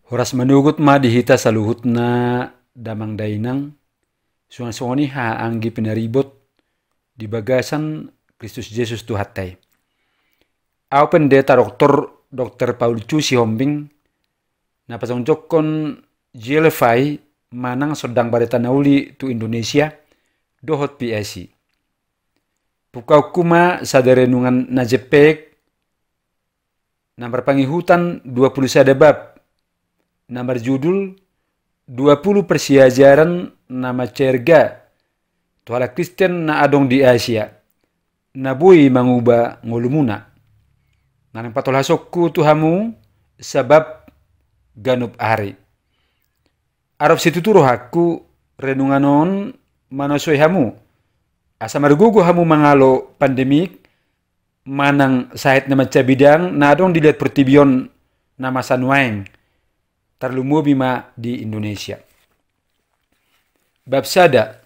Horas manugut ma dihita saluhutna damang dainang, suang-suangni ha anggi penaribot di bagasan Kristus Yesus tu hatai. Au pendeta Dr. Paul Chu si hombing na pasong jokon jelefai manang sodang bareta nauli tu Indonesia dohot PSI. Pukau kuma sadarenungan na jepek nomor pangihutan 20 sadabab nomor judul 20 persiajaran nama cerga tuala Kristen na adong di Asia na bui mangubah ngolumuna nanang patol hasokku tuhamu sebab ganup hari arab situturo hakku renunganon manosoy hamu asa margugo hamu mangalo pandemik manang sahit na bidang na adong dilihat pertibion nama sanuaeng tarlumo bima di Indonesia. Bab sada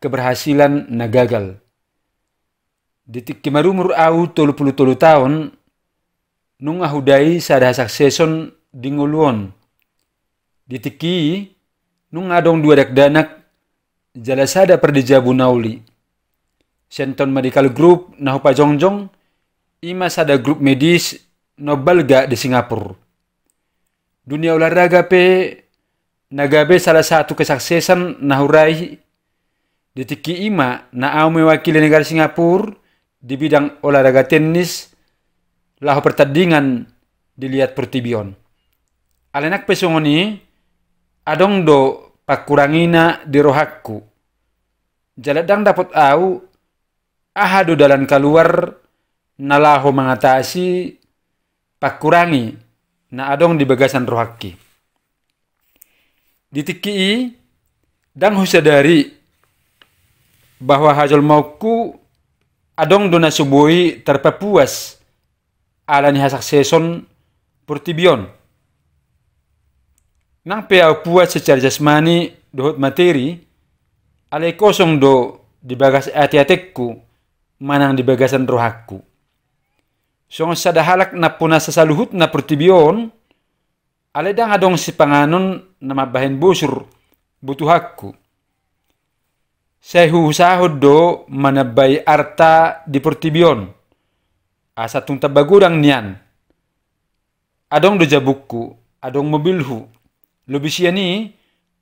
keberhasilan na gagal. Ditik kimarumur au 30 tahun nung ahudai sada sukseson di nguluon. Ditiki nung adong dua dakdanak jala sada perdejabu nauli. Senton Medical Group na hupajongjong ima sada grup medis no balga di Singapura. Dunia olahraga pe nagabe salah satu kesuksesan nahurai ditiki ima na au mewakili negara Singapura di bidang olahraga tenis lahu pertandingan dilihat pertibion. Alenak pesongoni adong do pakurangina di rohakku. Jaladang dapat au ahado dalan keluar nalahu mengatasi pakurangi na adong di bagasan rohaki. Ditiki dang husadari bahwa hajol mauku adong dona subui terpapuas alani hasakseson purtibion. Nang peau puas secara jasmani dohot materi alai kosong do di bagas ati-atekku manang di bagasan rohakku. Song sadahalak na puna sa saluhut na pertibion, aledang adong si panganon na mabahin busur butuhakku. Saya husahod do manabay arta di pertibion. Asa tung tabagurang niyan. Adong do jabukku, adong mobilhu. Lubisya ni,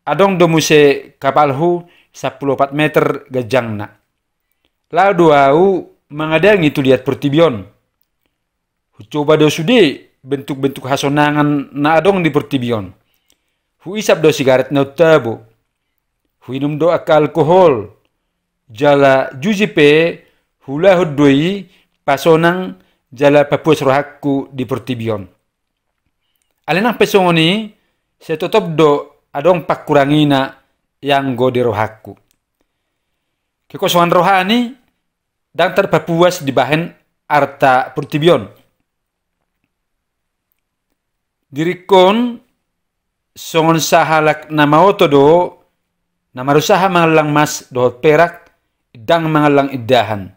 adong do muse kapalhu 14 meter gajang na. Lalu au mangadang itu lihat pertibion. Coba do sude bentuk-bentuk hasonangan na adong di pertibion. Hu isap do sigaret na utabo. Hu inum do alkohol. Jala jujipe hula hudoi pasonang jala papuas rohakku di pertibion. Alenang pesongoni setotop do adong pakurangina yang go di rohakku. Kekosongan rohani dan terpapuas di bahan arta pertibion. Dirikon songon sahalak na maoto do na marusaha mangalang mas dohot perak dang mangalang idahan.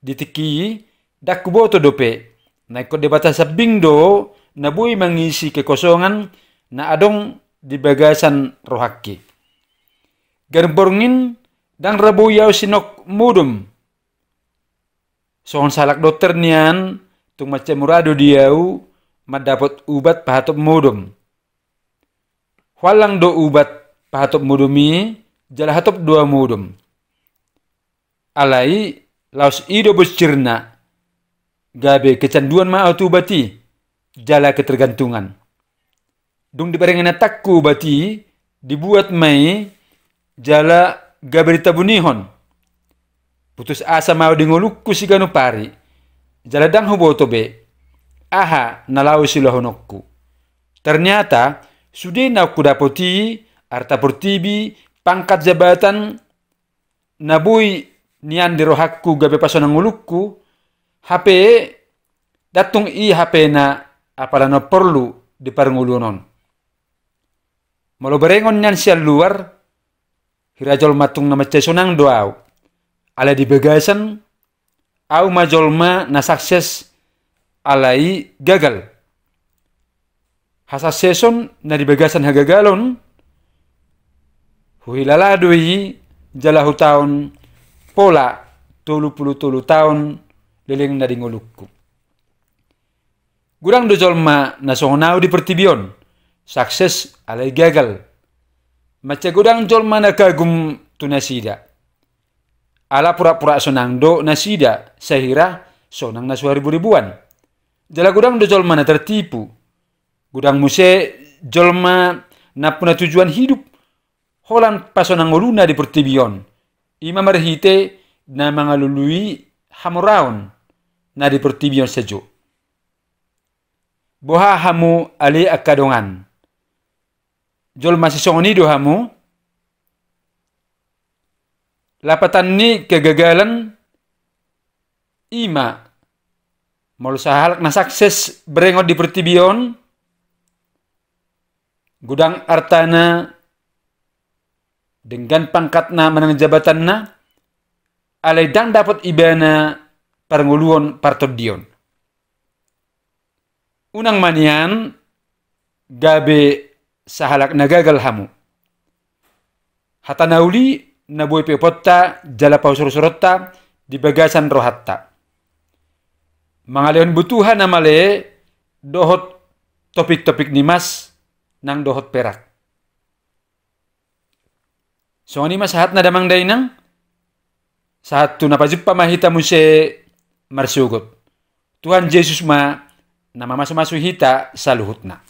Ditiki dakuboto dope na ikot debata sabing do na bui mangisi kekosongan na adong di bagasan rohaki. Garborngin dang rabuyaw sinok mudum. Songon salak dokter niyan tung macamurado diyaw madapot ubat pahatop mudum. Walang do ubat pahatop mudumi, jala hatop 2 mudum. Alai laus ido boscirna, gabe kecanduan ma bati, jala ketergantungan. Dung dibarengan takku bati, dibuat mai, jala gabe ditabunihon. Putus asa mau dingolukku si ganupari, jala dang huboto be. Aha nalau silahonokku. Ternyata sudah aku dapati arta pertibi pangkat jabatan nabui nian di rohakku gabe pasonang ngulukku HP datung HP na apalano perlu di parngulunon. Malo berengon nian sial luar hirajol matung nama cesonang doau ala di bagasan au majolma na sukses alai gagal. Hasas seson na di bagasan hagagalon, huhilaladui jalahu taon pola 30 tahun leleng na dingulukku. Gurang do jolma na songonau di pertibion, sukses alay gagal. Maca gudang jolma na kagum tu nasida. Ala pura-pura sonang do nasida, sehira sonang na 2000-an. Jala gudang do jolma na tertipu. Gudang muse jolma na puna tujuan hidup. Holan pasonang uluna di pertibion. Ima marhite na mga lului hamuraon na di pertibion sejo. Boha hamu ali akadongan. Jolma sisongoni do hamu. Lapatan ni kegagalan ima mau sahalak na sukses berengot di pertibion. Gudang artana dengan pangkatna menang jabatanna alay dang dapat ibana parnguluon partodion. Unang manian gabe sahalak nagagal hamu. Hatanauli na buhay pepotta jala pausursurota di bagasan rohatta. Mga leon butuhan na mali dohot topik-topik ni mas nang dohot perak. So ani masahat na damang dainang saat tu napajuppa mahita mo si marsugot. Tuhan Yesus ma na mamasu-masu hita sa luhut na.